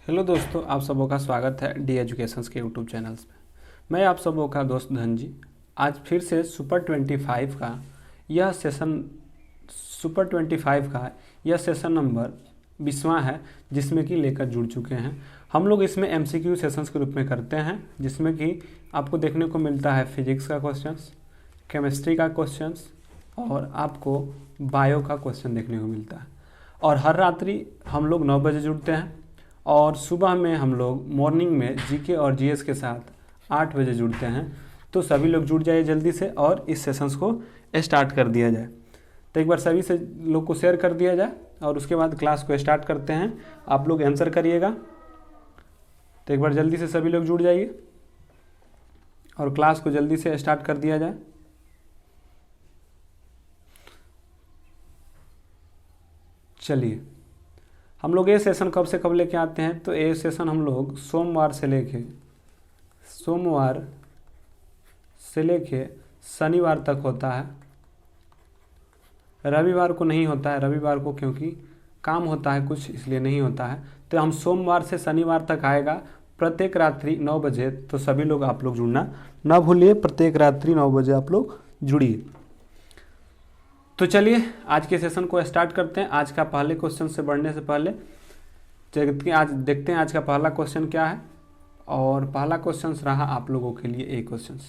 Hello दोस्तों, आप सबों का स्वागत है डी एजुकेशंस के यूट्यूब चैनल्स पे। मैं आप सबों का दोस्त धनजी। आज फिर से सुपर 25 का यह सेशन नंबर 20वां है, जिसमें कि लेकर जुड़ चुके हैं। हम लोग इसमें एमसीक्यू सेशंस के रूप में करते हैं, जिसमें कि आपको देखने को मिलता है फिजिक्स का क्वेश्चंस, केमिस्ट्री का क्वेश्चंस और आपको बायो का क्वेश्चन देखने को मिलता है। और हर रात्रि हम लोग 9 बजे जुड़ते हैं और सुबह में हम लोग मॉर्निंग में जीके और जीएस के साथ 8 बजे जुड़ते हैं। तो सभी लोग जुड़ जाइए जल्दी से और इस सेशंस को स्टार्ट कर दिया जाए। तो एक बार सभी से लोग को शेयर कर दिया जाए और उसके बाद क्लास को स्टार्ट करते हैं। आप लोग आंसर करिएगा। तो एक बार जल्दी से सभी लोग जुड़ जाइए और क्लास को जल्दी से स्टार्ट कर दिया जाए। चलिए, हम लोग ये सेशन कब से कब लेके आते हैं, तो ये सेशन हम लोग सोमवार से लेके शनिवार तक होता है। रविवार को नहीं होता है, रविवार को क्योंकि काम होता है कुछ, इसलिए नहीं होता है। तो हम सोमवार से शनिवार तक आएगा, प्रत्येक रात्रि 9 बजे। तो सभी लोग आप लोग जुड़ना ना भूलिए, प्रत्येक रात्रि 9 बजे आप लोग जुड़िए। तो चलिए आज के सेशन को स्टार्ट करते हैं। आज का पहले क्वेश्चन से बढ़ने से पहले आज देखते हैं आज का पहला क्वेश्चन क्या है। और पहला क्वेश्चन रहा आप लोगों के लिए एक क्वेश्चन।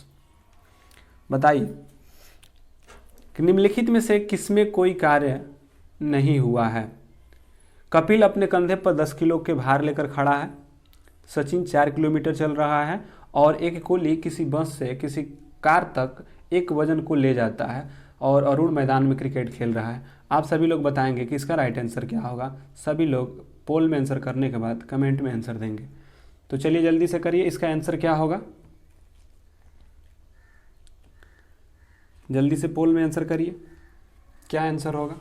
बताइए कि निम्नलिखित में से किसमें कोई कार्य नहीं हुआ है। कपिल अपने कंधे पर 10 किलो के भार लेकर खड़ा है। सचिन 4 किलोमीटर चल रहा है और एक कोहली किसी बस से किसी कार तक एक वजन को ले जाता है और अरुण मैदान में क्रिकेट खेल रहा है। आप सभी लोग बताएंगे कि इसका राइट आंसर क्या होगा। सभी लोग पोल में आंसर करने के बाद कमेंट में आंसर देंगे। तो चलिए जल्दी से करिए, इसका आंसर क्या होगा। जल्दी से पोल में आंसर करिए, क्या आंसर होगा।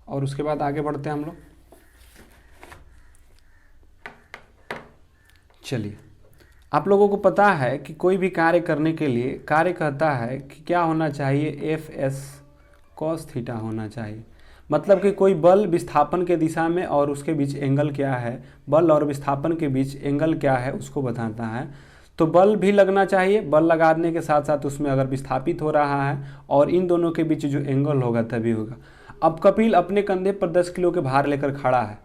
और उसके बाद आगे बढ़ते हैं हम लोग। चलिए, आप लोगों को पता है कि कोई भी कार्य करने के लिए कार्य कहता है कि क्या होना चाहिए, एफ एस कॉस थीटा होना चाहिए। मतलब कि कोई बल विस्थापन के दिशा में और उसके बीच एंगल क्या है, बल और विस्थापन के बीच एंगल क्या है उसको बताता है। तो बल भी लगना चाहिए, बल लगाने के साथ साथ उसमें अगर विस्थापित हो रहा है और इन दोनों के बीच जो एंगल होगा तभी होगा। अब कपिल अपने कंधे पर 10 किलो के भार लेकर खड़ा है।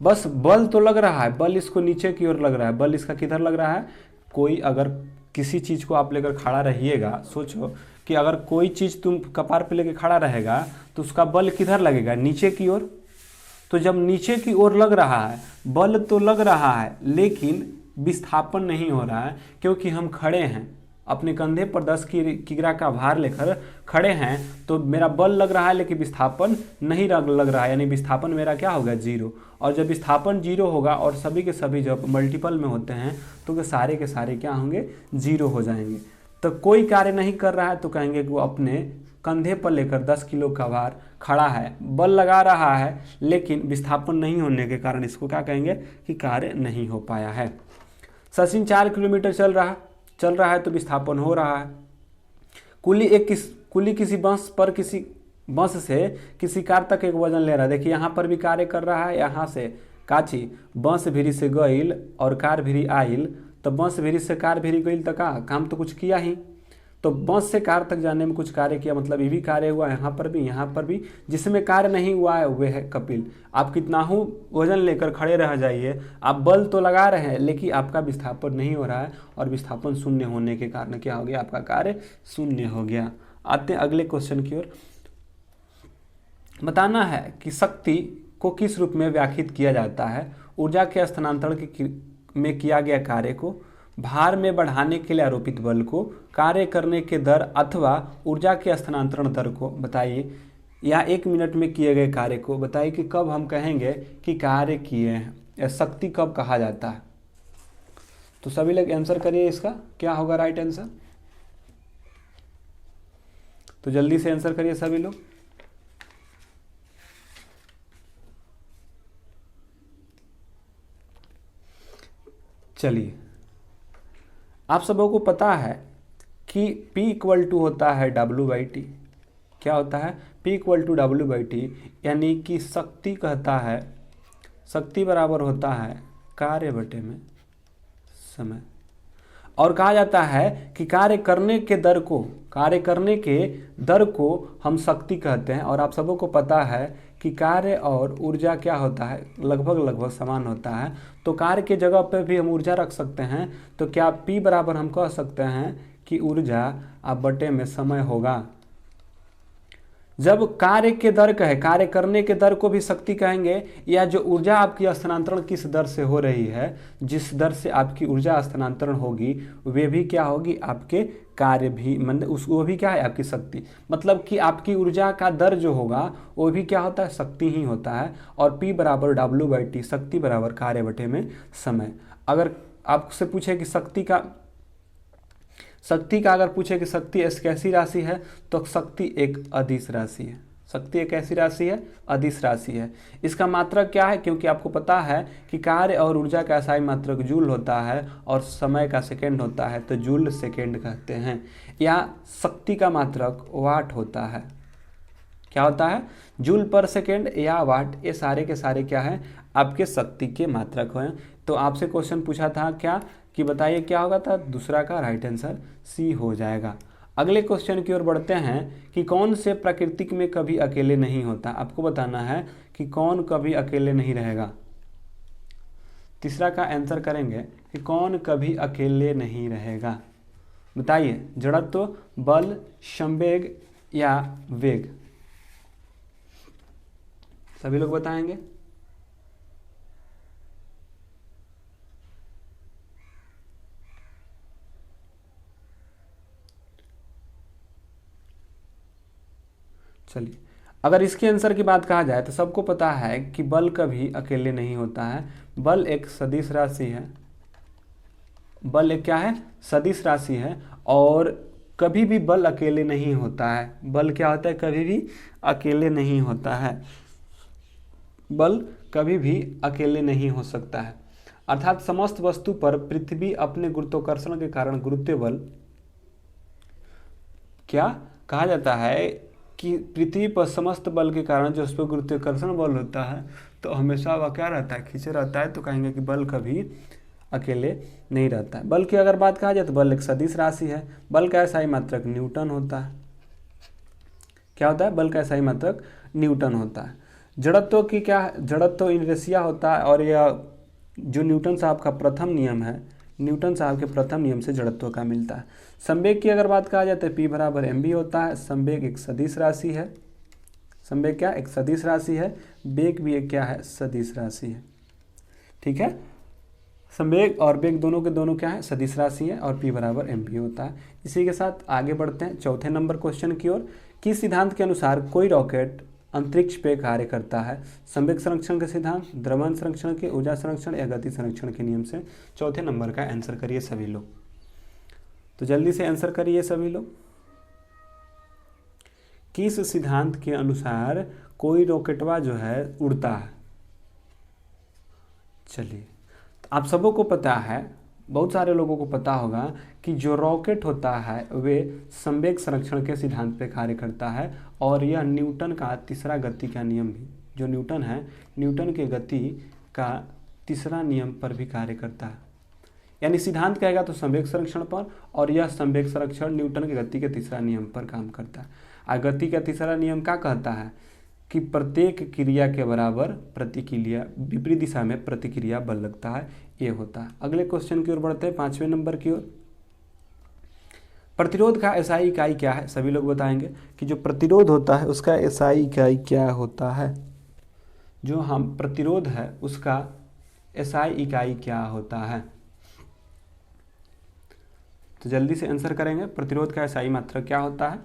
बस बल तो लग रहा है, बल इसको नीचे की ओर लग रहा है। बल इसका किधर लग रहा है, कोई अगर किसी चीज़ को आप लेकर खड़ा रहिएगा, सोचो कि अगर कोई चीज़ तुम कपार पे लेकर खड़ा रहेगा तो उसका बल किधर लगेगा, नीचे की ओर। तो जब नीचे की ओर लग रहा है, बल तो लग रहा है लेकिन विस्थापन नहीं हो रहा है, क्योंकि हम खड़े हैं अपने कंधे पर 10 किग्रा का भार लेकर खड़े हैं। तो मेरा बल लग रहा है लेकिन विस्थापन नहीं लग रहा है, यानी विस्थापन मेरा क्या होगा, जीरो। और जब विस्थापन जीरो होगा और सभी के सभी जब मल्टीपल में होते हैं तो सारे के सारे क्या होंगे, जीरो हो जाएंगे। तो कोई कार्य नहीं कर रहा है तो कहेंगे कि वो अपने कंधे पर लेकर 10 किलो का भार खड़ा है, बल लगा रहा है लेकिन विस्थापन नहीं होने के कारण इसको क्या कहेंगे कि कार्य नहीं हो पाया है। सचिन 4 किलोमीटर चल रहा है तो विस्थापन हो रहा है। कुली किसी बस से किसी कार तक एक वजन ले रहा है। देखिए यहाँ पर भी कार्य कर रहा है, यहाँ से काची बस भिरी से गईल और कार भिरी आइल। तो बस भिरी से कार भिरी गईल तो का काम तो कुछ किया ही। तो बस से कार तक जाने में कुछ कार्य किया, मतलब ये भी कार्य हुआ, यहाँ पर भी। जिसमें कार्य नहीं हुआ है वह है कपिल। आप कितना हो वजन लेकर खड़े रह जाइए, आप बल तो लगा रहे हैं लेकिन आपका विस्थापन नहीं हो रहा है और विस्थापन शून्य होने के कारण क्या हो गया, आपका कार्य शून्य हो गया। आते हैं अगले क्वेश्चन की ओर। बताना है कि शक्ति को किस रूप में व्याख्यायित किया जाता है। ऊर्जा के स्थानांतरण में किया गया कार्य को, भार में बढ़ाने के लिए आरोपित बल को, कार्य करने के दर अथवा ऊर्जा के स्थानांतरण दर को बताइए, या 1 मिनट में किए गए कार्य को बताइए कि कब हम कहेंगे कि कार्य किए हैं, या शक्ति कब कहा जाता है। तो सभी लोग आंसर करिए, इसका क्या होगा राइट आंसर। तो जल्दी से आंसर करिए सभी लोग। चलिए, आप सबों को पता है कि P इक्वल टू होता है W/T। क्या होता है, P इक्वल टू W/T, यानी कि शक्ति कहता है शक्ति बराबर होता है कार्य बटे में समय। और कहा जाता है कि कार्य करने के दर को हम शक्ति कहते हैं। और आप सबों को पता है कि कार्य और ऊर्जा क्या होता है, लगभग समान होता है। तो कार्य के जगह पर भी हम ऊर्जा रख सकते हैं। तो क्या P बराबर हम कह सकते हैं कि ऊर्जा अब बटे में समय होगा। जब कार्य के दर कहे, कार्य करने के दर को भी शक्ति कहेंगे, या जो ऊर्जा आपकी स्थानांतरण किस दर से हो रही है, जिस दर से आपकी ऊर्जा स्थानांतरण होगी वे भी क्या होगी, आपके कार्य भी, मतलब वो भी क्या है, आपकी शक्ति। मतलब कि आपकी ऊर्जा का दर जो होगा वो भी क्या होता है, शक्ति ही होता है। और P बराबर W/T, शक्ति बराबर कार्य बटे में समय। अगर आपसे पूछे कि शक्ति का अगर पूछे कि शक्ति एक कैसी राशि है, तो शक्ति एक अदिश राशि है। शक्ति एक ऐसी राशि है, अदिश राशि है। इसका मात्रक क्या है, क्योंकि आपको पता है कि कार्य और ऊर्जा का SI मात्रक जूल होता है और समय का सेकंड होता है, तो जूल सेकंड कहते हैं। या शक्ति का मात्रक वाट होता है। क्या होता है, जूल पर सेकेंड या वाट। ये सारे के सारे क्या है, आपके शक्ति के मात्रक हैं। तो आपसे क्वेश्चन पूछा था क्या कि बताइए क्या होगा, था दूसरा का राइट आंसर C हो जाएगा। अगले क्वेश्चन की ओर बढ़ते हैं कि कौन से प्राकृतिक में कभी अकेले नहीं होता। आपको बताना है कि कौन कभी अकेले नहीं रहेगा। तीसरा का आंसर करेंगे कि कौन कभी अकेले नहीं रहेगा। बताइए, जड़त्व, बल, संवेग या वेग। सभी लोग बताएंगे। चलिए, अगर इसके आंसर की बात कहा जाए तो सबको पता है कि बल कभी अकेले नहीं होता है। बल एक सदिश राशि है। बल एक क्या है, सदिश राशि है। और कभी भी बल अकेले नहीं होता है। बल क्या होता है, कभी भी अकेले नहीं होता है। बल कभी भी अकेले नहीं हो सकता है। अर्थात समस्त वस्तु पर पृथ्वी अपने गुरुत्वाकर्षण के कारण गुरुत्व बल, क्या कहा जाता है कि पृथ्वी पर समस्त बल के कारण जो उस पर गुरुत्वाकर्षण बल होता है, तो हमेशा वह क्या रहता है, खींचे रहता है। तो कहेंगे कि बल कभी अकेले नहीं रहता है। बल की अगर बात कहा जाए तो बल एक सदिश राशि है। बल का SI मात्रक न्यूटन होता है। क्या होता है, बल का SI मात्रक न्यूटन होता है। जड़त्व की क्या, जड़त्व इनर्शिया होता है। और यह जो न्यूटन साहब का प्रथम नियम है, न्यूटन साहब के प्रथम नियम से जड़त्व का मिलता है। संवेग की अगर बात कहा जाए तो P बराबर mv होता है। संवेग एक सदिश राशि है। संवेग क्या, एक सदिश राशि है। वेग भी एक क्या है, सदिश राशि है। ठीक है, संवेग और वेग दोनों के दोनों क्या है, सदिश राशि है। और P बराबर mv होता है। इसी के साथ आगे बढ़ते हैं चौथे नंबर क्वेश्चन की ओर। किस सिद्धांत के अनुसार कोई रॉकेट अंतरिक्ष पे कार्य करता है। संवेग संरक्षण के सिद्धांत, द्रव्यमान संरक्षण के, ऊर्जा संरक्षण या गति संरक्षण के नियम से। चौथे नंबर का आंसर करिए सभी लोग। तो जल्दी से आंसर करिए सभी लोग। किस सिद्धांत के अनुसार कोई रॉकेटवा जो है उड़ता है। चलिए, तो आप सबों को पता है, बहुत सारे लोगों को पता होगा कि जो रॉकेट होता है वे संवेग संरक्षण के सिद्धांत पे कार्य करता है। और यह न्यूटन का तीसरा गति का नियम भी, जो न्यूटन है, न्यूटन के गति का तीसरा नियम पर भी कार्य करता है। यानी सिद्धांत कहेगा तो संवेग संरक्षण पर, और यह संवेग संरक्षण न्यूटन की गति के तीसरा नियम पर काम करता है। और गति का तीसरा नियम क्या कहता है कि प्रत्येक क्रिया के बराबर प्रतिक्रिया, विपरीत दिशा में प्रतिक्रिया बल लगता है, ये होता है। अगले क्वेश्चन की ओर बढ़ते हैं, 5वें नंबर की ओर। प्रतिरोध का SI इकाई क्या है। सभी लोग बताएंगे कि जो प्रतिरोध होता है उसका SI इकाई क्या होता है। जो हम प्रतिरोध है उसका SI इकाई क्या होता है। तो जल्दी से आंसर करेंगे, प्रतिरोध का SI मात्रक क्या होता है।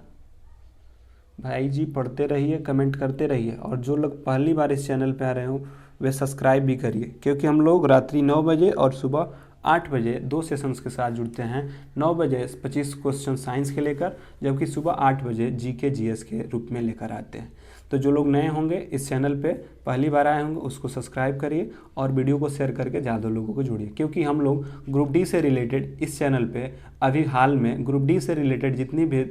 भाई जी पढ़ते रहिए, कमेंट करते रहिए। और जो लोग पहली बार इस चैनल पे आ रहे हो वे सब्सक्राइब भी करिए, क्योंकि हम लोग रात्रि 9 बजे और सुबह 8 बजे 2 सेशंस के साथ जुड़ते हैं। 9 बजे 25 क्वेश्चन साइंस के लेकर, जबकि सुबह 8 बजे GK GS के रूप में लेकर आते हैं। तो जो लोग नए होंगे इस चैनल पे, पहली बार आए होंगे, उसको सब्सक्राइब करिए और वीडियो को शेयर करके ज़्यादा लोगों को जोड़िए। क्योंकि हम लोग ग्रुप डी से रिलेटेड इस चैनल पे अभी हाल में ग्रुप डी से रिलेटेड जितनी भी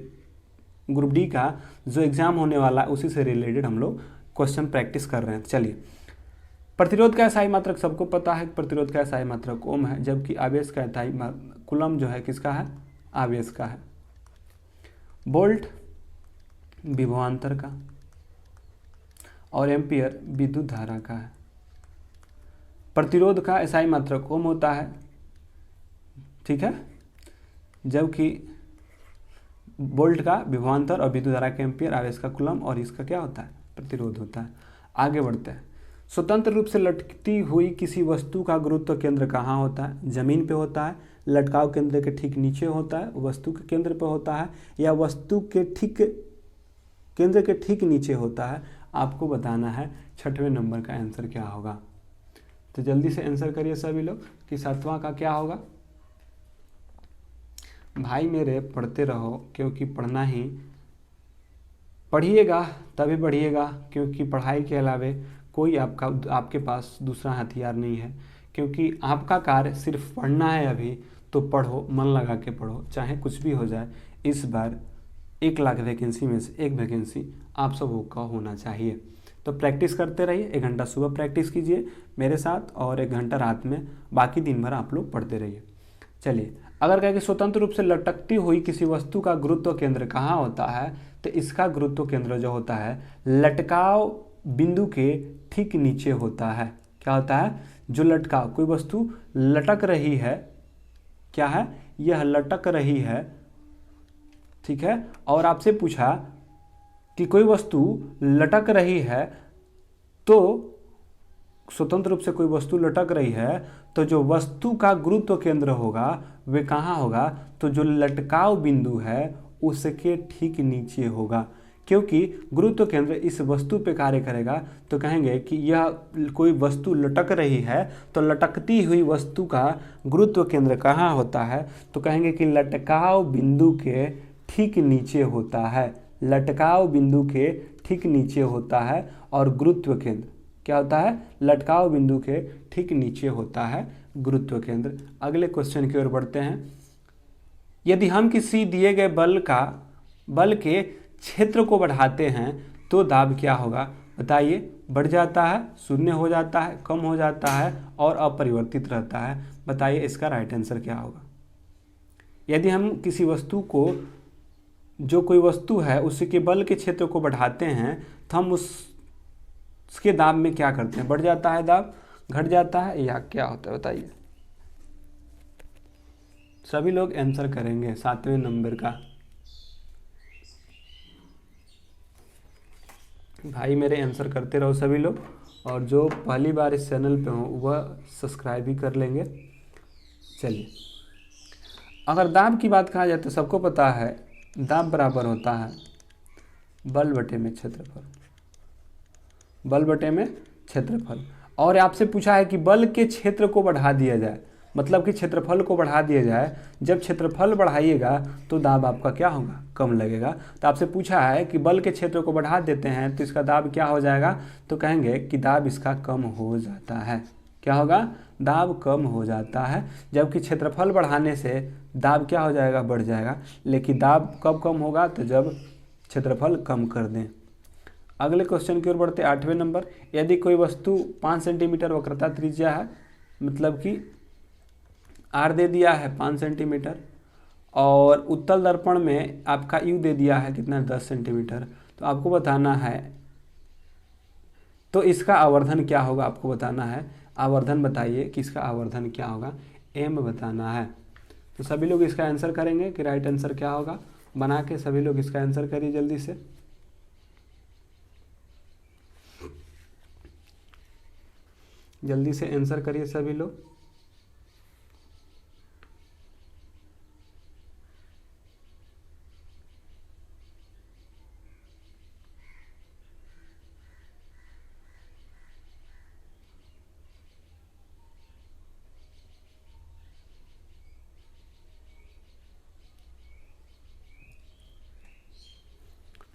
ग्रुप डी का जो एग्ज़ाम होने वाला है उसी से रिलेटेड हम लोग क्वेश्चन प्रैक्टिस कर रहे हैं। चलिए, प्रतिरोध का SI मात्रक सबको पता है, प्रतिरोध का SI मात्रक ओम है, जबकि आवेश का SI कूलम जो है किसका है, आवेश का है। वोल्ट विभवांतर का और एम्पियर विद्युत धारा का है। प्रतिरोध का SI मात्रक ओम होता है, ठीक है, जबकि वोल्ट का विभवांतर और विद्युत धारा का एम्पियर, आवेश का कूलम और इसका क्या होता है, प्रतिरोध होता है। आगे बढ़ते हैं। स्वतंत्र रूप से लटकती हुई किसी वस्तु का गुरुत्व केंद्र कहाँ होता है, जमीन पे होता है, लटकाव केंद्र के ठीक नीचे होता है, वस्तु के केंद्र पे होता है, या वस्तु के ठीक केंद्र के ठीक नीचे होता है। आपको बताना है 6वें नंबर का आंसर क्या होगा। तो जल्दी से आंसर करिए सभी लोग कि 7वां का क्या होगा। भाई मेरे पढ़ते रहो, क्योंकि पढ़ना ही, पढ़िएगा तभी बढ़िएगा, क्योंकि पढ़ाई के अलावे कोई आपके पास दूसरा हथियार नहीं है। क्योंकि आपका कार्य सिर्फ पढ़ना है अभी, तो पढ़ो, मन लगा के पढ़ो, चाहे कुछ भी हो जाए। इस बार 1 लाख वैकेंसी में से 1 वैकेंसी आप सबों का होना चाहिए। तो प्रैक्टिस करते रहिए, 1 घंटा सुबह प्रैक्टिस कीजिए मेरे साथ और 1 घंटा रात में, बाकी दिन भर आप लोग पढ़ते रहिए। चलिए, अगर कहें कि स्वतंत्र रूप से लटकती हुई किसी वस्तु का गुरुत्व केंद्र कहाँ होता है, तो इसका गुरुत्व केंद्र जो होता है लटकाव बिंदु के ठीक नीचे होता है। क्या होता है, जो लटकाव, कोई वस्तु लटक रही है, क्या है, यह लटक रही है, ठीक है, और आपसे पूछा कि कोई वस्तु लटक रही है, तो स्वतंत्र रूप से कोई वस्तु लटक रही है, तो जो वस्तु का गुरुत्व केंद्र होगा वे कहाँ होगा, तो जो लटकाव बिंदु है उसके ठीक नीचे होगा। क्योंकि गुरुत्व केंद्र इस वस्तु पे कार्य करेगा, तो कहेंगे कि यह कोई वस्तु लटक रही है, तो लटकती हुई वस्तु का गुरुत्व केंद्र कहाँ होता है, तो कहेंगे कि लटकाव बिंदु के ठीक नीचे होता है। लटकाव बिंदु के ठीक नीचे होता है और गुरुत्व केंद्र क्या होता है, लटकाव बिंदु के ठीक नीचे होता है गुरुत्व केंद्र। अगले क्वेश्चन की ओर बढ़ते हैं। यदि हम किसी दिए गए बल के क्षेत्र को बढ़ाते हैं तो दाब क्या होगा, बताइए। बढ़ जाता है, शून्य हो जाता है, कम हो जाता है और अपरिवर्तित रहता है। बताइए इसका राइट आंसर क्या होगा। यदि हम किसी वस्तु को, जो कोई वस्तु है उसके बल के क्षेत्र को बढ़ाते हैं तो हम उसके दाब में क्या करते हैं, बढ़ जाता है दाब, घट जाता है, या क्या होता है, बताइए। सभी लोग आंसर करेंगे 7वें नंबर का। भाई मेरे आंसर करते रहो सभी लोग, और जो पहली बार इस चैनल पे हो वह सब्सक्राइब भी कर लेंगे। चलिए, अगर दाब की बात कहा जाए तो सबको पता है दाब बराबर होता है बल बटे में क्षेत्रफल, बल बटे में क्षेत्रफल। और आपसे पूछा है कि बल के क्षेत्र को बढ़ा दिया जाए, मतलब कि क्षेत्रफल को बढ़ा दिया जाए। जब क्षेत्रफल बढ़ाइएगा तो दाब आपका क्या होगा, कम लगेगा। तो आपसे पूछा है कि बल के क्षेत्र को बढ़ा देते हैं तो इसका दाब क्या हो जाएगा, तो कहेंगे कि दाब इसका कम हो जाता है। क्या होगा, दाब कम हो जाता है। जबकि क्षेत्रफल बढ़ाने से दाब क्या हो जाएगा, बढ़ जाएगा। लेकिन दाब कब कम होगा, तो जब क्षेत्रफल कम कर दें। अगले क्वेश्चन की ओर बढ़ते 8वें नंबर। यदि कोई वस्तु 5 सेंटीमीटर वक्रता त्रिज्या है, मतलब कि आर दे दिया है 5 सेंटीमीटर, और उत्तल दर्पण में आपका यू दे दिया है कितना, 10 सेंटीमीटर, तो आपको बताना है तो इसका आवर्धन क्या होगा, आपको बताना है। आवर्धन बताइए कि इसका आवर्धन क्या होगा, एम बताना है। तो सभी लोग इसका आंसर करेंगे कि राइट आंसर क्या होगा, बना के सभी लोग इसका आंसर करिए जल्दी से। जल्दी से आंसर करिए सभी लोग।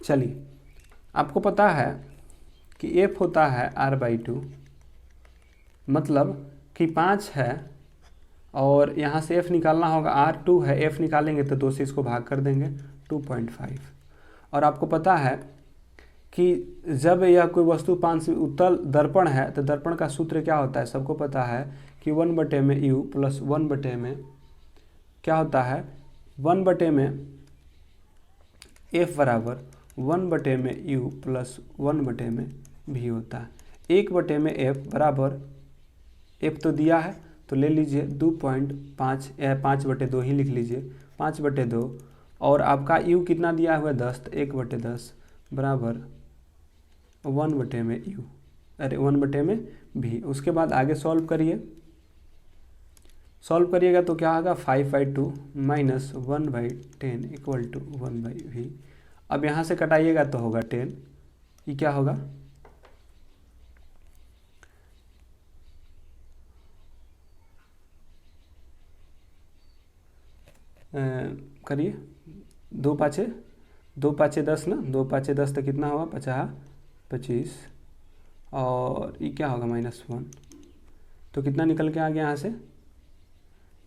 चलिए, आपको पता है कि F होता है R/2, मतलब कि 5 है और यहाँ से F निकालना होगा, R2 है, F निकालेंगे तो 2 से इसको भाग कर देंगे, 2.5। और आपको पता है कि जब यह कोई वस्तु पान से उत्तल दर्पण है तो दर्पण का सूत्र क्या होता है, सबको पता है कि 1/u प्लस 1 में क्या होता है, 1/में f बराबर 1/u प्लस 1/में v होता है। 1/में f बराबर, f तो दिया है तो ले लीजिए 2.5 या 5/2 ही लिख लीजिए, 5/2, और आपका u कितना दिया हुआ है 10, तो 1/10 बराबर 1/में u, अरे 1/में v। उसके बाद आगे सॉल्व करिएगा तो क्या होगा 5/2 माइनस 1/10 इक्वल टू 1/v। अब यहाँ से कटाइएगा तो होगा 10, ये क्या होगा, करिए 2×5 = 10 ना, 2×5 = 10 तो कितना होगा 50×25, और ये क्या होगा -1, तो कितना निकल के आ गया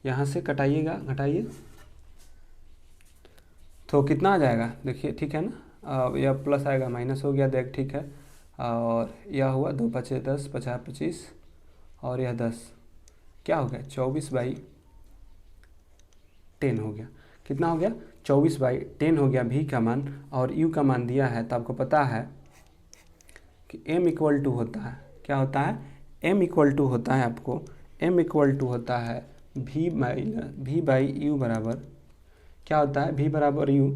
यहाँ से कटाइएगा, घटाइए तो कितना आ जाएगा, देखिए ठीक है ना, यह प्लस आएगा माइनस हो गया, देख ठीक है, और यह हुआ 2×5 = 10, 50×25, और यह 10, क्या हो गया 24/10 हो गया। कितना हो गया 24/10 हो गया v का मान, और u का मान दिया है तो आपको पता है कि m इक्वल टू होता है, क्या होता है, m इक्वल टू होता है, आपको m इक्वल टू होता है v/u बराबर, क्या होता है v बराबर u,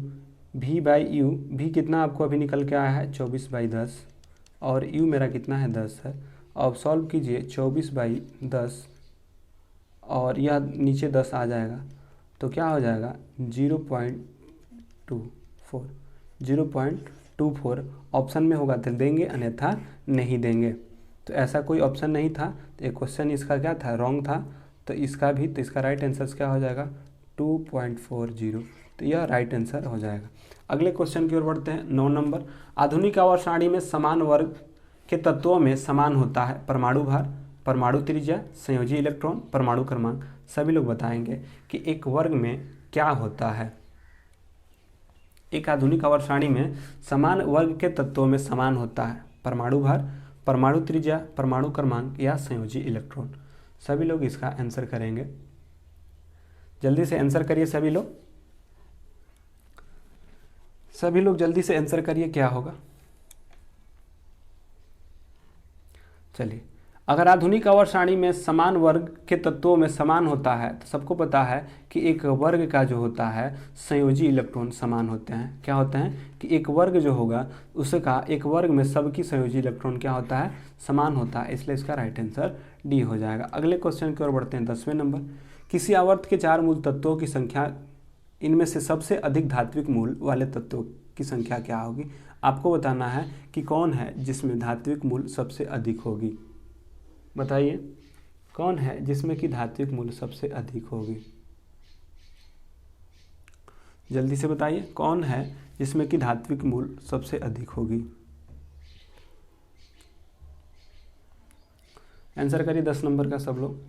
v/u, v कितना आपको अभी निकल के आया है 24/10, और u मेरा कितना है 10 है। अब सॉल्व कीजिए 24/10, और यह नीचे 10 आ जाएगा तो क्या हो जाएगा 0.24 ऑप्शन में होगा तो देंगे, अन्यथा नहीं देंगे। तो ऐसा कोई ऑप्शन नहीं था, तो एक क्वेश्चन इसका क्या था, रॉन्ग था, तो इसका राइट आंसर क्या हो जाएगा 2.40, तो यह राइट आंसर हो जाएगा। अगले क्वेश्चन की ओर बढ़ते हैं। 9 नंबर, आधुनिक आवर्त सारणी में समान वर्ग के तत्वों में समान होता है परमाणु भार, परमाणु त्रिज्या, संयोजी इलेक्ट्रॉन, परमाणु क्रमांक। सभी लोग बताएंगे कि एक वर्ग में क्या होता है। एक आधुनिक आवर्त सारणी में समान वर्ग के तत्वों में समान होता है परमाणु भार, परमाणु त्रिज्या, परमाणु क्रमांक या संयोजी इलेक्ट्रॉन। सभी लोग इसका आंसर करेंगे, जल्दी से आंसर करिए सभी लोग जल्दी से आंसर करिए, क्या होगा। चलिए, अगर आधुनिक आवर्त सारणी में समान वर्ग के तत्वों में समान होता है तो सबको पता है कि एक वर्ग का जो होता है संयोजी इलेक्ट्रॉन समान होते हैं। क्या होते हैं कि एक वर्ग जो होगा उसका एक वर्ग में सबकी संयोजी इलेक्ट्रॉन क्या होता है, समान होता है, इसलिए इसका राइट आंसर डी हो जाएगा। अगले क्वेश्चन की ओर बढ़ते हैं। 10वें नंबर, किसी आवर्त के 4 मूल तत्वों की संख्या, इनमें से सबसे अधिक धात्विक मूल वाले तत्वों की संख्या क्या होगी। आपको बताना है कि कौन है जिसमें धात्विक मूल सबसे अधिक होगी। बताइए कौन है जिसमें कि धात्विक मूल सबसे अधिक होगी, जल्दी से बताइए कौन है जिसमें कि धात्विक मूल सबसे अधिक होगी। आंसर करिए 10 नंबर का सब लोग।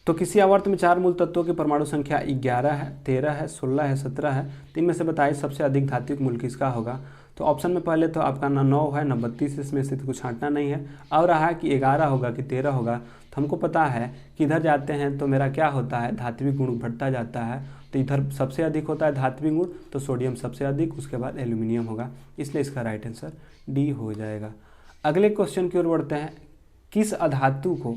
तो किसी आवर्त में 4 मूल तत्वों की परमाणु संख्या 11 है, 13 है, 16 है, 17 है, तो इनमें से बताइए सबसे अधिक धात्विक मूल किसका होगा। तो ऑप्शन में पहले तो आपका ना 9 है ना 32, इसमें से तो कुछ छांटना नहीं है। और रहा कि 11 होगा कि 13 होगा, तो हमको पता है कि इधर जाते हैं तो मेरा क्या होता है, धात्विक गुण बढ़ता जाता है, तो इधर सबसे अधिक होता है धात्विक गुण, तो सोडियम सबसे अधिक, उसके बाद एल्यूमिनियम होगा, इसलिए इसका राइट आंसर डी हो जाएगा। अगले क्वेश्चन की ओर बढ़ते हैं। किस अधातु को,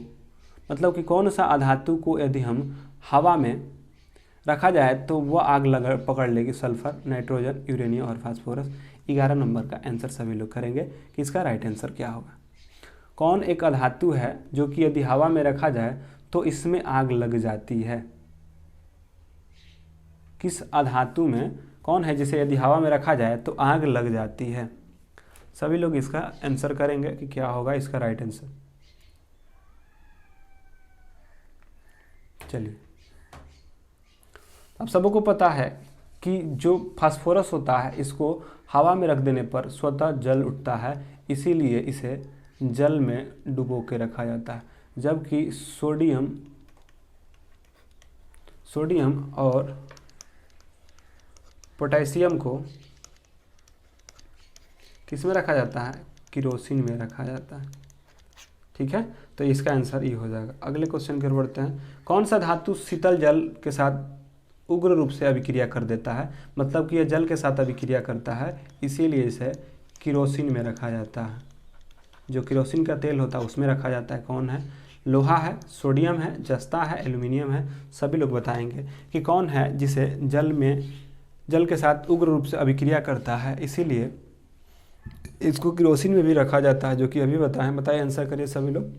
मतलब कि कौन सा अधातु को यदि हम हवा में रखा जाए तो वह आग पकड़ लेगी। सल्फर, नाइट्रोजन, यूरेनियम और फास्फोरस। 11 नंबर का आंसर सभी लोग करेंगे कि इसका राइट आंसर क्या होगा। कौन एक अधातु है जो कि यदि हवा में रखा जाए तो इसमें आग लग जाती है। किस अधातु में कौन है जिसे यदि हवा में रखा जाए तो आग लग जाती है। सभी लोग इसका आंसर करेंगे कि क्या होगा इसका राइट आंसर। चलिए, अब सबको पता है कि जो फास्फोरस होता है इसको हवा में रख देने पर स्वतः जल उठता है, इसीलिए इसे जल में डुबो के रखा जाता है। जबकि सोडियम और पोटेशियम को किस में रखा जाता है? किरोसिन में रखा जाता है। ठीक है, तो इसका आंसर ये हो जाएगा। अगले क्वेश्चन की ओर बढ़ते हैं। कौन सा धातु शीतल जल के साथ उग्र रूप से अभिक्रिया कर देता है? मतलब कि यह जल के साथ अभिक्रिया करता है, इसीलिए इसे किरोसिन में रखा जाता है। जो किरोसिन का तेल होता है उसमें रखा जाता है। कौन है? लोहा है, सोडियम है, जस्ता है, एल्यूमिनियम है। सभी लोग बताएंगे कि कौन है जिसे जल के साथ उग्र रूप से अभिक्रिया करता है, इसीलिए इसको किरोसिन में भी रखा जाता है, जो कि अभी बताएं। बताइए, आंसर करिए सभी लोग।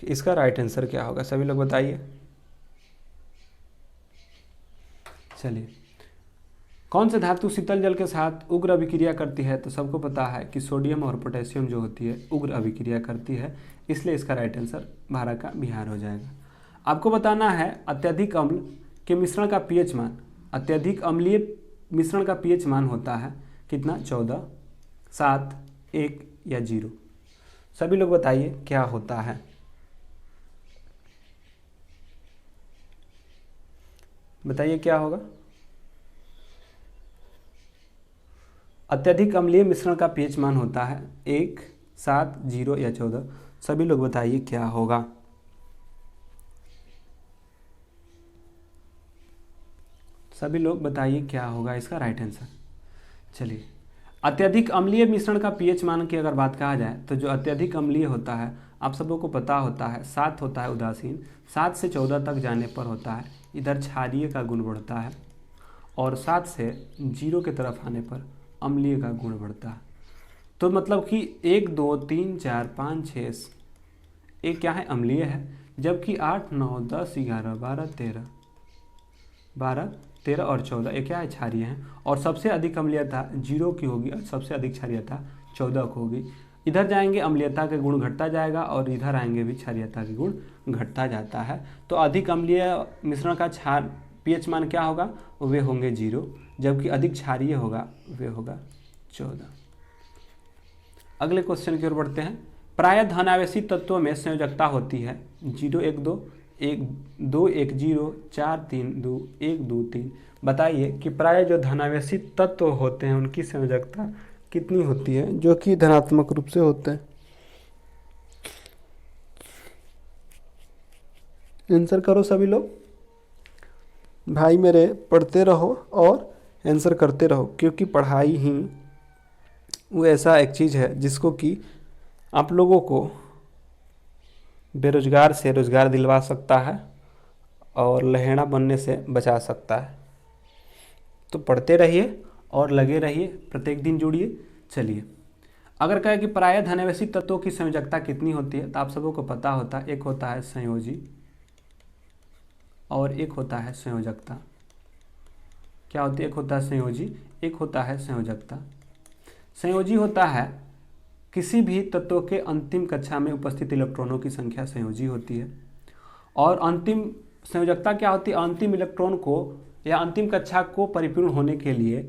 इसका राइट आंसर क्या होगा? सभी लोग बताइए। चलिए, कौन से धातु शीतल जल के साथ उग्र अभिक्रिया करती है? तो सबको पता है कि सोडियम और पोटेशियम जो होती है उग्र अभिक्रिया करती है, इसलिए इसका राइट आंसर भारत का बिहार हो जाएगा। आपको बताना है अत्यधिक अम्ल के मिश्रण का पीएच मान। अत्यधिक अम्लीय मिश्रण का पीएच मान होता है कितना? 14, 7, 1 या 0। सभी लोग बताइए क्या होता है। बताइए क्या होगा? अत्यधिक अम्लीय मिश्रण का पीएच मान होता है 1, 7, 0 या 14। सभी लोग बताइए क्या होगा। सभी लोग बताइए क्या होगा इसका राइट आंसर। चलिए, अत्यधिक अम्लीय मिश्रण का पीएच मान की अगर बात कहा जाए तो जो अत्यधिक अम्लीय होता है, आप सब लोग को पता होता है 7 होता है उदासीन, 7 से 14 तक जाने पर होता है इधर क्षारीय का गुण बढ़ता है, और 7 से 0 की तरफ आने पर अम्लीय का गुण बढ़ता है। तो मतलब कि 1, 2, 3, 4, 5, 6 एक क्या है? अम्लीय है, जबकि 8, 9, 10, 11, 12 और 14 ये क्या है? क्षारीय है। और सबसे अधिक अम्लीयता 0 की होगी और सबसे अधिक क्षारीयता 14 की होगी। इधर जाएंगे अम्लीयता के गुण घटता जाएगा और इधर आएंगे भी क्षारीयता के गुण घटता जाता है। तो अधिक अम्लीय मिश्रण का पीएच मान क्या होगा? वे होंगे 0, जबकि अधिक क्षारीय होगा वे होगा 14। अगले क्वेश्चन की ओर बढ़ते हैं। प्रायः धनावेशी तत्वों में संयोजकता होती है 0, 1, 2, 1, 2, 1, 0, 4, 3, 2, 1, 2, 3। बताइए कि प्रायः जो धनावेशी तत्व होते हैं उनकी संयोजकता कितनी होती है, जो कि धनात्मक रूप से होते हैं? आंसर करो सभी लोग। भाई मेरे पढ़ते रहो और आंसर करते रहो, क्योंकि पढ़ाई ही वो ऐसा एक चीज़ है जिसको कि आप लोगों को बेरोजगार से रोजगार दिलवा सकता है और लहेड़ा बनने से बचा सकता है। तो पढ़ते रहिए और लगे रहिए, प्रत्येक दिन जुड़िए। चलिए, अगर कहें कि प्रायः धनावेशी तत्वों की संयोजकता कितनी होती है, तो आप सबों को पता होता है एक होता है संयोजी और एक होता है संयोजकता। क्या होती है? एक होता है संयोजी, एक होता है संयोजकता। संयोजी होता है किसी भी तत्व के अंतिम कक्षा में उपस्थित इलेक्ट्रॉनों की संख्या संयोजी होती है। और अंतिम संयोजकता क्या होती है? अंतिम इलेक्ट्रॉन को या अंतिम कक्षा को परिपूर्ण होने के लिए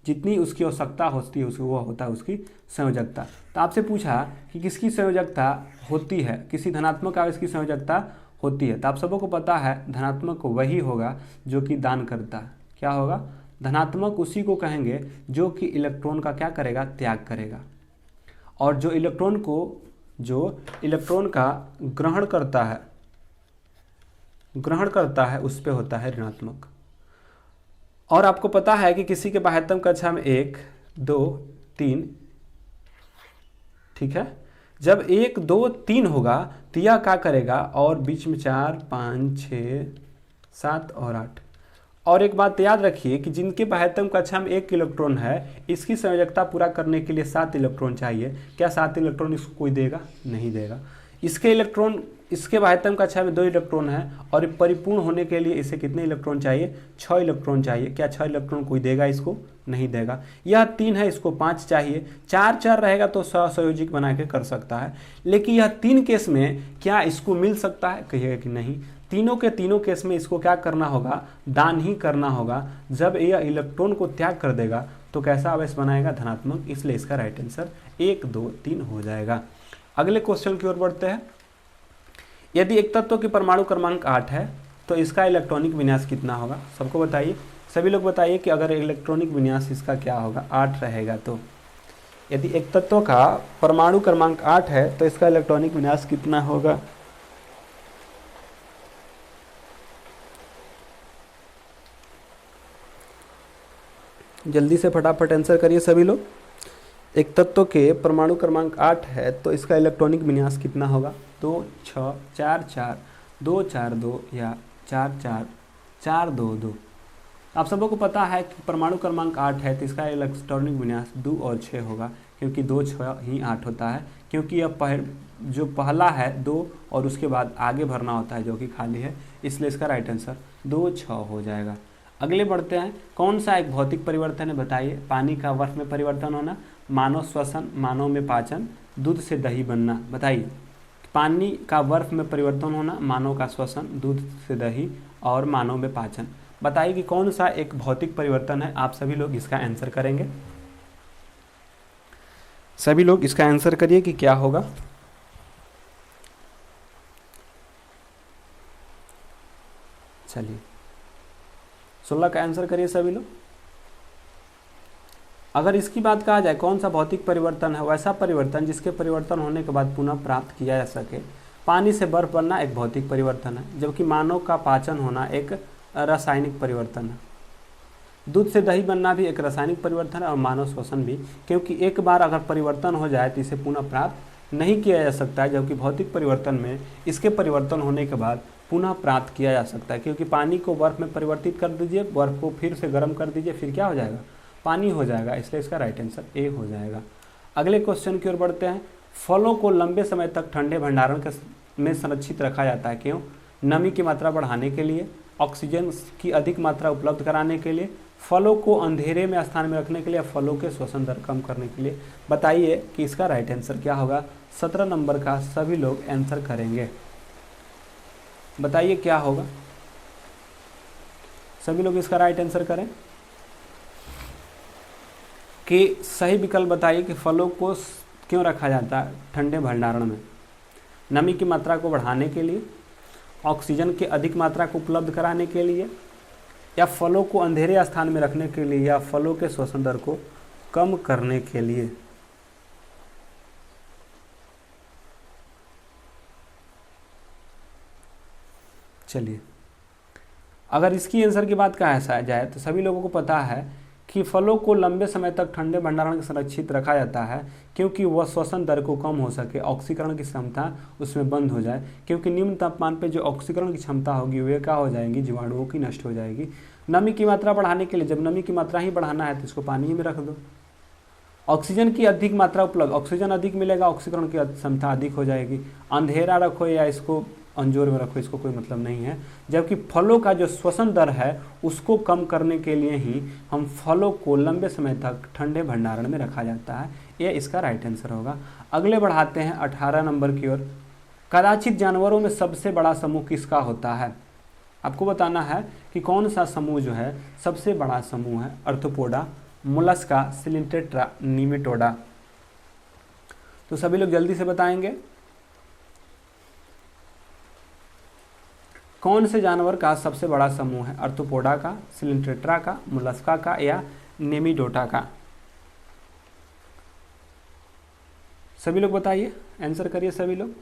जितनी उसकी आवश्यकता होती है वो होता है उसकी संयोजकता। तो आपसे पूछा कि किसकी संयोजकता होती है, किसी धनात्मक आवेश की संयोजकता होती है, तो आप सबों को पता है धनात्मक वही होगा जो कि दान करता है। क्या होगा? धनात्मक उसी को कहेंगे जो कि इलेक्ट्रॉन का क्या करेगा? त्याग करेगा। और जो इलेक्ट्रॉन का ग्रहण करता है उस पे होता है ऋणात्मक। और आपको पता है कि किसी के बाह्यतम कक्षा में 1, 2, 3, ठीक है, जब 1, 2, 3 होगा तो यह क्या करेगा? और बीच में 4, 5, 6, 7 और 8। और एक बात याद रखिए कि जिनके बाह्यतम कक्षा में 1 इलेक्ट्रॉन है, इसकी संयोजकता पूरा करने के लिए 7 इलेक्ट्रॉन चाहिए। क्या 7 इलेक्ट्रॉन इसको कोई देगा? नहीं देगा। इसके बाह्यतम कक्षा में 2 इलेक्ट्रॉन है और परिपूर्ण होने के लिए इसे कितने इलेक्ट्रॉन चाहिए? 6 इलेक्ट्रॉन चाहिए। क्या 6 इलेक्ट्रॉन कोई देगा इसको? नहीं देगा। यह 3 है, इसको 5 चाहिए। 4 रहेगा तो सहसंयोजक बना के कर सकता है। लेकिन यह 3 केस में क्या इसको मिल सकता है? कहिएगा कि नहीं। तीनों केस में इसको क्या करना होगा? दान ही करना होगा। जब यह इलेक्ट्रॉन को त्याग कर देगा तो कैसा आवेश बनाएगा? धनात्मक। इसलिए इसका राइट आंसर 1, 2, 3 हो जाएगा। अगले क्वेश्चन की ओर बढ़ते हैं। यदि एक तत्व की परमाणु क्रमांक 8 है तो इसका इलेक्ट्रॉनिक विन्यास कितना होगा? सबको बताइए। सभी लोग बताइए कि अगर इलेक्ट्रॉनिक विन्यास इसका क्या होगा? 8 रहेगा तो यदि एक तत्व का परमाणु क्रमांक 8 है तो इसका इलेक्ट्रॉनिक विन्यास कितना होगा? जल्दी से फटाफट आंसर करिए सभी लोग। एक तत्व के परमाणु क्रमांक 8 है तो इसका इलेक्ट्रॉनिक विन्यास कितना होगा? 2 6 4 4 2 4 2 या 4 4 4 2 2। आप सबको पता है कि परमाणु क्रमांक 8 है तो इसका इलेक्ट्रॉनिक विन्यास 2 और 6 होगा, क्योंकि 2 6 ही 8 होता है, क्योंकि यह जो पहला है 2 और उसके बाद आगे भरना होता है जो कि खाली है, इसलिए इसका राइट आंसर 2 6 हो जाएगा। अगले बढ़ते हैं। कौन सा एक भौतिक परिवर्तन है बताइए? पानी का बर्फ में परिवर्तन होना, मानव श्वसन, मानव में पाचन, दूध से दही बनना। बताइए, पानी का बर्फ में परिवर्तन होना, मानव का श्वसन, दूध से दही और मानव में पाचन। बताइए कि कौन सा एक भौतिक परिवर्तन है? आप सभी लोग इसका आंसर करेंगे। सभी लोग इसका आंसर करिए कि क्या होगा। चलिए 16 का आंसर करिए सभी लोग। अगर इसकी बात कहा जाए कौन सा भौतिक परिवर्तन है, वैसा परिवर्तन जिसके परिवर्तन होने के बाद पुनः प्राप्त किया जा सके। पानी से बर्फ बनना एक भौतिक परिवर्तन है, जबकि मानव का पाचन होना एक रासायनिक परिवर्तन है। दूध से दही बनना भी एक रासायनिक परिवर्तन है और मानव श्वसन भी, क्योंकि एक बार अगर परिवर्तन हो जाए तो इसे पुनः प्राप्त नहीं किया जा सकता है, जबकि भौतिक परिवर्तन में इसके परिवर्तन होने के बाद पुनः प्राप्त किया जा सकता है। क्योंकि पानी को बर्फ में परिवर्तित कर दीजिए, बर्फ को फिर से गर्म कर दीजिए, फिर क्या हो जाएगा? पानी हो जाएगा, इसलिए इसका राइट आंसर ए हो जाएगा। अगले क्वेश्चन की ओर बढ़ते हैं। फलों को लंबे समय तक ठंडे भंडारण में संरक्षित रखा जाता है, क्यों? नमी की मात्रा बढ़ाने के लिए, ऑक्सीजन की अधिक मात्रा उपलब्ध कराने के लिए, फलों को अंधेरे में स्थान में रखने के लिए, फलों के श्वसन दर कम करने के लिए। बताइए कि इसका राइट आंसर क्या होगा। 17 नंबर का सभी लोग आंसर करेंगे। बताइए क्या होगा। सभी लोग इसका राइट आंसर करें कि सही विकल्प बताइए कि फलों को क्यों रखा जाता है ठंडे भंडारण में। नमी की मात्रा को बढ़ाने के लिए, ऑक्सीजन की अधिक मात्रा को उपलब्ध कराने के लिए, या फलों को अंधेरे स्थान में रखने के लिए, या फलों के श्वसन दर को कम करने के लिए। चलिए, अगर इसकी आंसर की बात कहा जाए तो सभी लोगों को पता है कि फलों को लंबे समय तक ठंडे भंडारण में संरक्षित रखा जाता है, क्योंकि वह श्वसन दर को कम हो सके, ऑक्सीकरण की क्षमता उसमें बंद हो जाए। क्योंकि निम्न तापमान पे जो ऑक्सीकरण की क्षमता होगी वे क्या हो जाएंगी? जीवाणुओं की नष्ट हो जाएगी। नमी की मात्रा बढ़ाने के लिए, जब नमी की मात्रा ही बढ़ाना है तो इसको पानी में रख दो। ऑक्सीजन की अधिक मात्रा उपलब्ध, ऑक्सीजन अधिक मिलेगा, ऑक्सीकरण की क्षमता अधिक हो जाएगी। अंधेरा रखो या इसको अंजोर में रखो, इसको कोई मतलब नहीं है। जबकि फलों का जो श्वसन दर है उसको कम करने के लिए ही हम फलों को लंबे समय तक ठंडे भंडारण में रखा जाता है। यह इसका राइट आंसर होगा। अगले बढ़ाते हैं 18 नंबर की ओर। कदाचित जानवरों में सबसे बड़ा समूह किसका होता है? आपको बताना है कि कौन सा समूह जो है सबसे बड़ा समूह है। Arthropoda, Mollusca, Coelenterata, Nematoda. तो सभी लोग जल्दी से बताएंगे कौन से जानवर का सबसे बड़ा समूह है? आर्थ्रोपोडा का, सिलिंट्रेटा का, मोलस्का का या नेमिडोटा का? सभी लोग बताइए, आंसर करिए सभी लोग।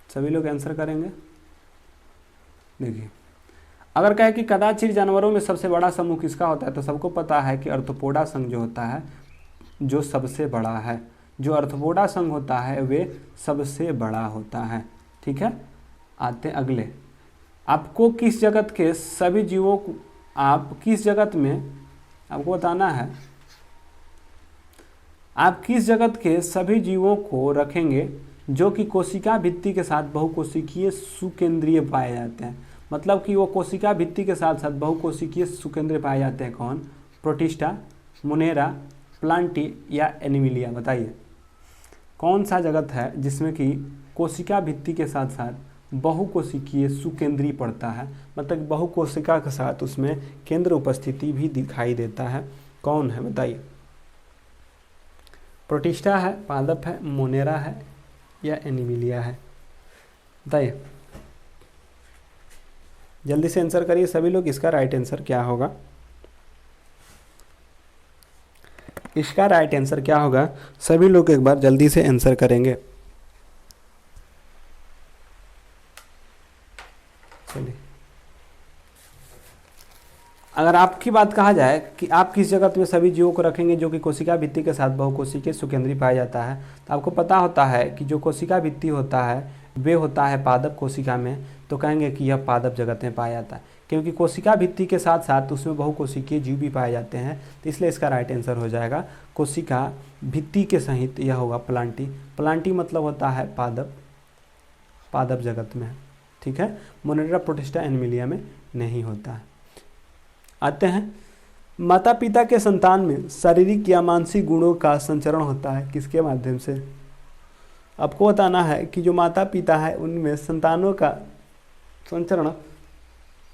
सभी लोग आंसर करेंगे। देखिए, अगर कहे कि कदाचित जानवरों में सबसे बड़ा समूह किसका होता है तो सबको पता है कि आर्थ्रोपोडा संघ जो होता है जो सबसे बड़ा है। जो आर्थ्रोपोडा संघ होता है वे सबसे बड़ा होता है। ठीक है, आते अगले। आपको किस जगत के सभी जीवों को, आप किस जगत में, आपको बताना है आप किस जगत के सभी जीवों को रखेंगे जो कि कोशिका भित्ति के साथ बहुकोशिकीय सुकेंद्रीय पाए जाते हैं। मतलब कि वो कोशिका भित्ति के साथ साथ बहुकोशिकीय सुकेंद्रीय पाए जाते हैं। कौन? प्रोटिस्टा, मोनेरा, प्लांटी या एनिमिलिया। बताइए कौन सा जगत है जिसमें कि कोशिका भित्ति के साथ साथ बहुकोशिकीय सुकेंद्रीय पड़ता है, मतलब बहुकोशिका के साथ उसमें केंद्र उपस्थिति भी दिखाई देता है। कौन है बताइए? प्रोटिस्टा है, पादप है, मोनेरा है या एनिमिलिया है? बताइए, जल्दी से आंसर करिए सभी लोग, इसका राइट आंसर क्या होगा। इसका राइट आंसर क्या होगा? सभी लोग एक बार जल्दी से आंसर करेंगे। चलिए, अगर आपकी बात कहा जाए कि आप किस जगत में सभी जीवों को रखेंगे जो कि कोशिका भित्ति के साथ बहुकोशिकीय सुकेंद्री पाया जाता है, तो आपको पता होता है कि जो कोशिका भित्ति होता है वे होता है पादप कोशिका में, तो कहेंगे कि यह पादप जगत में पाया जाता है, क्योंकि कोशिका भित्ति के साथ साथ उसमें बहुकोशिकीय जीव भी पाए जाते हैं। तो इसलिए इसका राइट आंसर हो जाएगा कोशिका भित्ति के सहित, यह होगा प्लांटी। प्लांटी मतलब होता है पादप, पादप जगत में, ठीक है, मोनेरा, प्रोटिस्टा, एनिमिलिया में नहीं होता है। आते हैं, माता पिता के संतान में शारीरिक या मानसिक गुणों का संचरण होता है किसके माध्यम से? आपको बताना है कि जो माता पिता है उनमें संतानों का संचरण,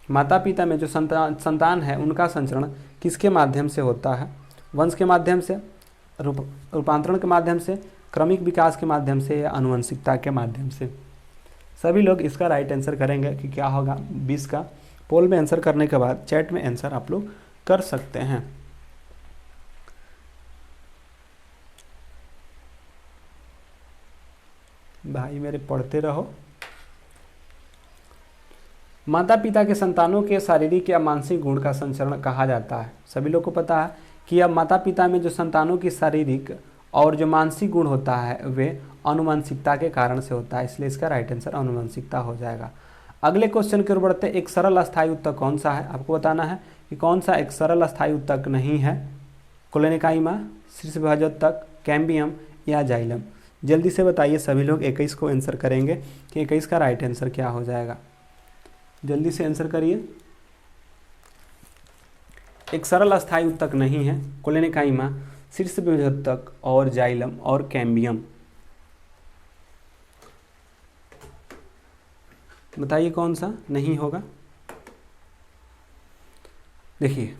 माता पिता में जो संतान है उनका संचरण किसके माध्यम से होता है? वंश के माध्यम से, रूपांतरण के माध्यम से, क्रमिक विकास के माध्यम से या आनुवंशिकता के माध्यम से? सभी लोग इसका राइट आंसर करेंगे कि क्या होगा 20 का। पोल में आंसर करने के बाद चैट में आंसर आप लोग कर सकते हैं। भाई मेरे पढ़ते रहो। माता पिता के संतानों के शारीरिक या मानसिक गुण का संचरण कहा जाता है। सभी लोग को पता है कि अब माता पिता में जो संतानों की शारीरिक और जो मानसिक गुण होता है वे आनुवंशिकता के कारण से होता है, इसलिए इसका राइट आंसर आनुवंशिकता हो जाएगा। अगले क्वेश्चन की ओर बढ़ते हैं। एक सरल अस्थायी उत्तक कौन सा है? आपको बताना है कि कौन सा एक सरल अस्थायी उत्तक नहीं है। कोलेनेकाइमा, शीर्ष विभाजोत्तक, कैम्बियम या जाइलम? जल्दी से बताइए सभी लोग। 21 को आंसर करेंगे कि 21 का राइट आंसर क्या हो जाएगा। जल्दी से आंसर करिए। एक सरल अस्थायी उत्तक नहीं है कोलेनेकाइमा, शीर्ष विभाजोत्तक और जाइलम और कैम्बियम। बताइए कौन सा नहीं होगा। देखिए,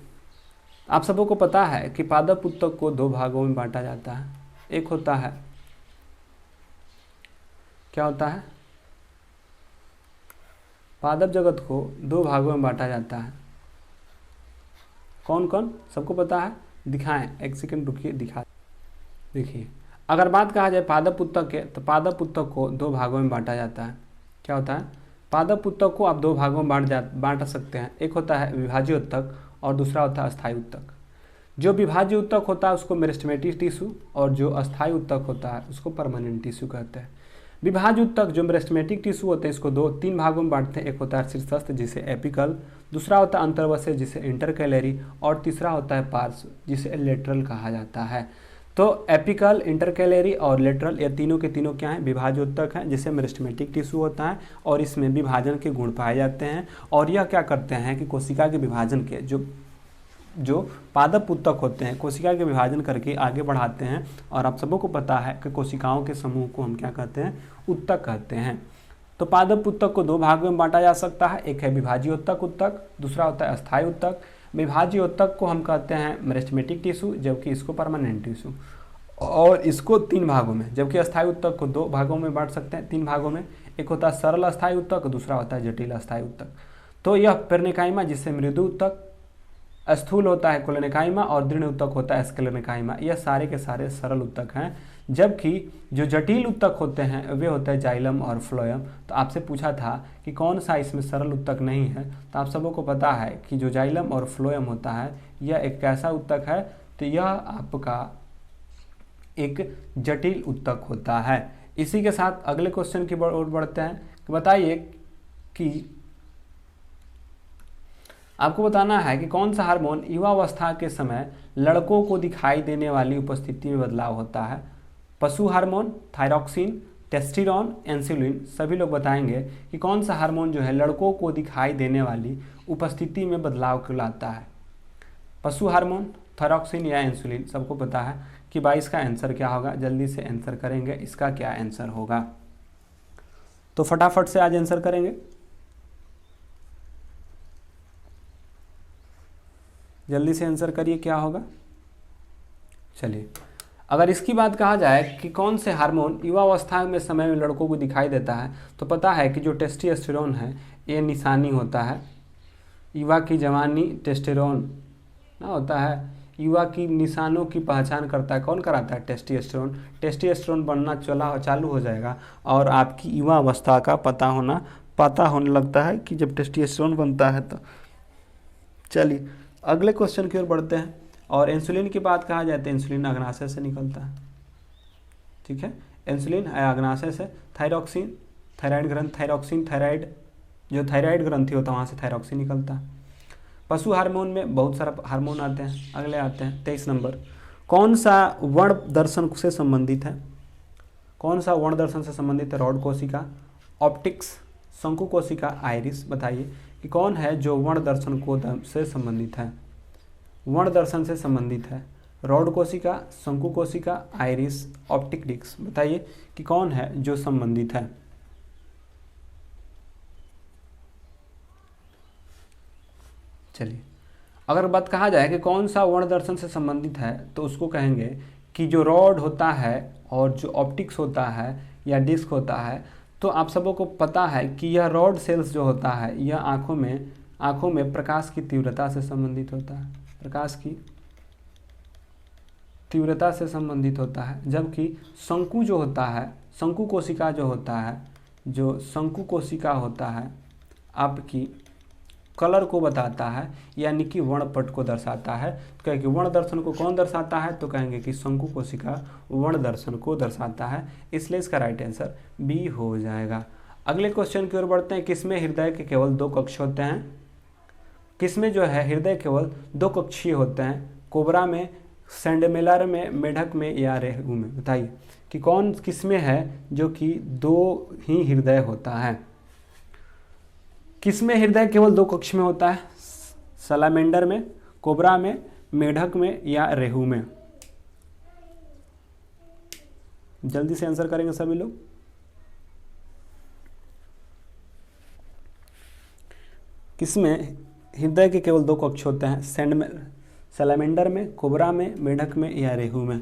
आप सबों को पता है कि पादप उत्तक को दो भागों में बांटा जाता है। एक होता है, क्या होता है? पादप जगत को दो भागों में बांटा जाता है। कौन कौन? सबको पता है? दिखाएं, एक सेकंड रुकिए, दिखा। देखिए, अगर बात कहा जाए पादप उत्तक के, तो पादप उत्तक को दो भागों में बांटा जाता है। क्या होता है? पादप उत्तक को आप दो भागों में बांट सकते हैं। एक होता है विभाज्य उत्तक और दूसरा होता है अस्थायी उत्तक। जो विभाज्य उत्तक होता है उसको मेरिस्टेमेटिक टिश्यू और जो अस्थायी उत्तक होता है उसको परमानेंट टिश्यू कहते हैं। विभाज्य उत्तक जो मेरिस्टेमेटिक टिश्यू होते हैं इसको तीन भागों में बांटते हैं। एक होता है शीर्षस्थ जिसे एपिकल, दूसरा होता है अंतर्वशीय जिसे इंटरकैलरी और तीसरा होता है पार्श्व जिसे लेटरल कहा जाता है। तो एपिकल, इंटरकैलरी और लेटरल ये तीनों के तीनों क्या हैं? विभाज्य उत्तक हैं जिसे मेरिस्टेमेटिक टिश्यू होता है और इसमें विभाजन के गुण पाए जाते हैं। और यह क्या करते हैं कि कोशिका के विभाजन के जो पादप उत्तक होते हैं कोशिका के विभाजन करके आगे बढ़ाते हैं। और आप सबों को पता है कि कोशिकाओं के समूह को हम क्या कहते हैं? उत्तक कहते हैं। तो पादप उत्तक को दो भागों में बांटा जा सकता है। एक है विभाज्य उत्तक, दूसरा होता है अस्थायी उत्तक। विभाज्य उत्तक को हम कहते हैं मेरिस्टेमेटिक टिश्यू, जबकि इसको परमानेंट टिश्यू, और इसको तीन भागों में, जबकि अस्थायी उत्तक को दो भागों में बांट सकते हैं, तीन भागों में। एक होता है सरल अस्थायी उत्तक, दूसरा होता है जटिल अस्थायी उत्तक। तो यह पेर्निकाइमा जिससे मृदु उत्तक, स्थूल होता है कोलेनेकाइमा और दृढ़ उत्तक होता है स्क्लेरेनिकाइमा। यह सारे के सारे सरल उत्तक हैं, जबकि जो जटिल उत्तक होते हैं वे होते हैं जाइलम और फ्लोएम। तो आपसे पूछा था कि कौन सा इसमें सरल उत्तक नहीं है, तो आप सबों को पता है कि जो जाइलम और फ्लोएम होता है यह एक कैसा उत्तक है? तो यह आपका एक जटिल उत्तक होता है। इसी के साथ अगले क्वेश्चन की ओर बढ़ते हैं। बताइए कि आपको बताना है कि कौन सा हार्मोन युवावस्था के समय लड़कों को दिखाई देने वाली उपस्थिति में बदलाव होता है? पशु हार्मोन, थायरॉक्सिन, टेस्टिरोन, इंसुलिन? सभी लोग बताएंगे कि कौन सा हार्मोन जो है लड़कों को दिखाई देने वाली उपस्थिति में बदलाव को लाता है? पशु हार्मोन, थायरॉक्सिन या इंसुलिन? सबको पता है कि 22 का आंसर क्या होगा। जल्दी से आंसर करेंगे, इसका क्या आंसर होगा। तो फटाफट से आज आंसर करेंगे। जल्दी से आंसर करिए, क्या होगा। चलिए, अगर इसकी बात कहा जाए कि कौन से हार्मोन युवावस्था में समय में लड़कों को दिखाई देता है, तो पता है कि जो टेस्टोस्टेरोन है ये निशानी होता है। युवा की जवानी टेस्टोस्टेरोन ना होता है, युवा की निशानों की पहचान करता है, कौन कराता है? टेस्टोस्टेरोन। टेस्टोस्टेरोन बनना चालू हो जाएगा और आपकी युवा अवस्था का पता होने लगता है कि जब टेस्टोस्टेरोन बनता है तो। चलिए अगले क्वेश्चन की ओर बढ़ते हैं। और इंसुलिन की बात कहा जाए तो इंसुलिन अग्नाशय से निकलता है, ठीक है। इंसुलिन अग्नाशय से, थायरॉक्सिन थायराइड ग्रंथि, थायरॉक्सिन थायराइड, जो थायराइड ग्रंथि होता है वहाँ से थायरॉक्सिन निकलता है। पशु हार्मोन में बहुत सारा हार्मोन आते हैं। अगले आते हैं 23 नंबर, कौन सा वर्ण दर्शन से संबंधित है? कौन सा वर्ण दर्शन से संबंधित है? रॉड कोशिका, ऑप्टिक्स, शंकु कोशिका, आइरिस। बताइए कि कौन है जो वर्ण दर्शन को से संबंधित है? वर्ण दर्शन से संबंधित है रॉड कोशिका, शंकु कोशिका, आइरिस, ऑप्टिक डिस्क। बताइए कि कौन है जो संबंधित है? चलिए अगर बात कहा जाए कि कौन सा वर्ण दर्शन से संबंधित है तो उसको कहेंगे कि जो रॉड होता है और जो ऑप्टिक्स होता है या डिस्क होता है, तो आप सबों को पता है कि यह रॉड सेल्स जो होता है यह आँखों में प्रकाश की तीव्रता से संबंधित होता है, प्रकाश की तीव्रता से संबंधित होता है। जबकि शंकु जो होता है, शंकु कोशिका जो होता है, जो शंकु कोशिका होता है आपकी कलर को बताता है, यानी कि वर्णपट को दर्शाता है। तो कहेंगे वर्ण दर्शन को कौन दर्शाता है? तो कहेंगे कि शंकु कोशिका वर्ण दर्शन को दर्शाता है, इसलिए इसका राइट आंसर बी हो जाएगा। अगले क्वेश्चन की ओर बढ़ते हैं। किसमें हृदय के केवल 2 कक्ष होते हैं? किसमें जो है हृदय केवल 2 कक्षीय होते हैं? कोबरा में, सैंडमेलर में, मेढक में या रेहू में? बताइए कि कौन किसमें है जो कि 2 ही हृदय होता है? किसमें हृदय केवल 2 कक्ष में होता है? सलामेंडर में, कोबरा में, मेढक में या रेहू में? जल्दी से आंसर करेंगे सभी लोग। किसमें हृदय के केवल 2 कक्ष होते हैं? सलामेंडर में, कोबरा में, मेढक में या रेहू में?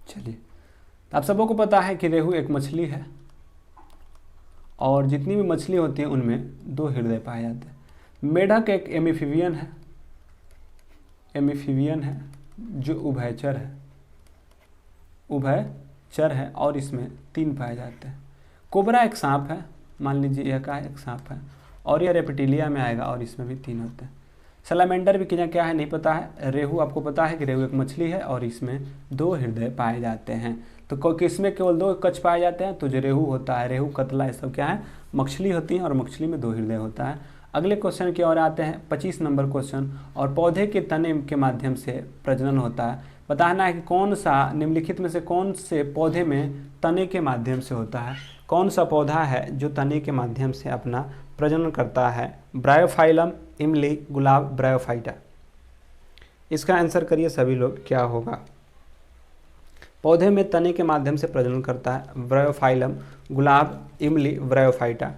चलिए आप सबों को पता है कि रेहू एक मछली है और जितनी भी मछली होती हैं उनमें 2 हृदय पाए जाते हैं। मेढक एक एम्फीबियन है जो उभयचर है और इसमें 3 पाए जाते हैं। कोबरा एक सांप है, मान लीजिए यह का एक सांप है और यह रेप्टिलिया में आएगा और इसमें भी 3 होते हैं। सलामेंडर भी क्या है नहीं पता है। रेहू आपको पता है कि रेहू एक मछली है और इसमें 2 हृदय पाए जाते हैं। तो किसमें केवल 2 कक्ष पाए जाते हैं? तो जो रेहू होता है, रेहू, कतला, ये सब क्या है? मछली होती है और मछली में 2 हृदय होता है। अगले क्वेश्चन की ओर आते हैं 25 नंबर क्वेश्चन। और पौधे के तने के माध्यम से प्रजनन होता है। बताना है कि कौन सा निम्नलिखित में से कौन से पौधे में तने के माध्यम से होता है? कौन सा पौधा है जो तने के माध्यम से अपना प्रजनन करता है? ब्रायोफाइलम, इमली, गुलाब, ब्रायोफाइटा। इसका आंसर करिए सभी लोग, क्या होगा? पौधे में तने के माध्यम से प्रजनन करता है ब्रायोफाइलम, गुलाब, इमली, ब्रायोफाइटा।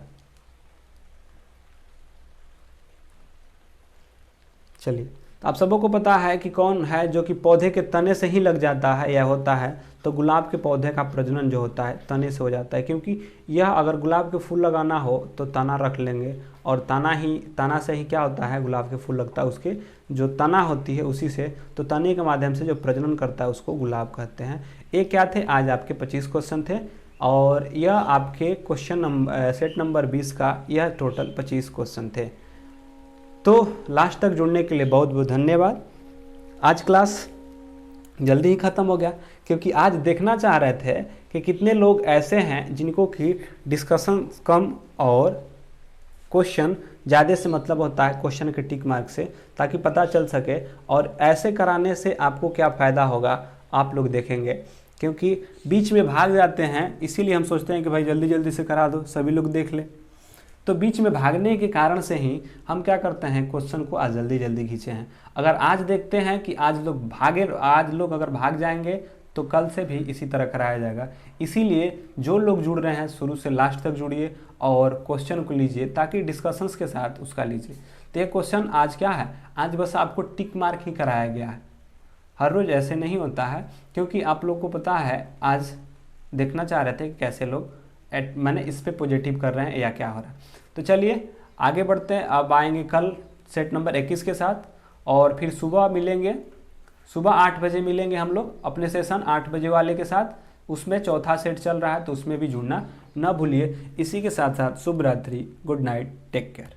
चलिए तो आप सबों को पता है कि कौन है जो कि पौधे के तने से ही लग जाता है या होता है? तो गुलाब के पौधे का प्रजनन जो होता है तने से हो जाता है, क्योंकि यह अगर गुलाब के फूल लगाना हो तो तना रख लेंगे और तना से ही क्या होता है? गुलाब के फूल लगता है, उसके जो तना होती है उसी से। तो तने के माध्यम से जो प्रजनन करता है उसको गुलाब कहते हैं। ये क्या थे? आज आपके 25 क्वेश्चन थे और यह आपके सेट नंबर 20 का यह टोटल 25 क्वेश्चन थे। तो लास्ट तक जुड़ने के लिए बहुत बहुत धन्यवाद। आज क्लास जल्दी ही ख़त्म हो गया क्योंकि आज देखना चाह रहे थे कि कितने लोग ऐसे हैं जिनको कि डिस्कशन कम और क्वेश्चन ज़्यादा से मतलब होता है क्वेश्चन के टिक मार्क से, ताकि पता चल सके। और ऐसे कराने से आपको क्या फ़ायदा होगा आप लोग देखेंगे, क्योंकि बीच में भाग जाते हैं, इसीलिए हम सोचते हैं कि भाई जल्दी जल्दी से करा दो, सभी लोग देख ले। तो बीच में भागने के कारण से ही हम क्या करते हैं, क्वेश्चन को आज जल्दी जल्दी खींचे हैं। अगर आज देखते हैं कि आज लोग अगर भाग जाएंगे तो कल से भी इसी तरह कराया जाएगा। इसीलिए जो लोग जुड़ रहे हैं शुरू से लास्ट तक जुड़िए और क्वेश्चन को लीजिए, ताकि डिस्कशंस के साथ उसका लीजिए। तो ये क्वेश्चन आज क्या है, आज बस आपको टिक मार्क ही कराया गया है। हर रोज़ ऐसे नहीं होता है, क्योंकि आप लोग को पता है आज देखना चाह रहे थे कि कैसे लोग मैंने इस पे पॉजिटिव कर रहे हैं या क्या हो रहा है। तो चलिए आगे बढ़ते हैं, अब आएंगे कल सेट नंबर 21 के साथ, और फिर सुबह मिलेंगे, सुबह 8 बजे मिलेंगे हम लोग अपने सेशन 8 बजे वाले के साथ। उसमें चौथा सेट चल रहा है, तो उसमें भी जुड़ना ना भूलिए। इसी के साथ साथ शुभ रात्रि, गुड नाइट, टेक केयर।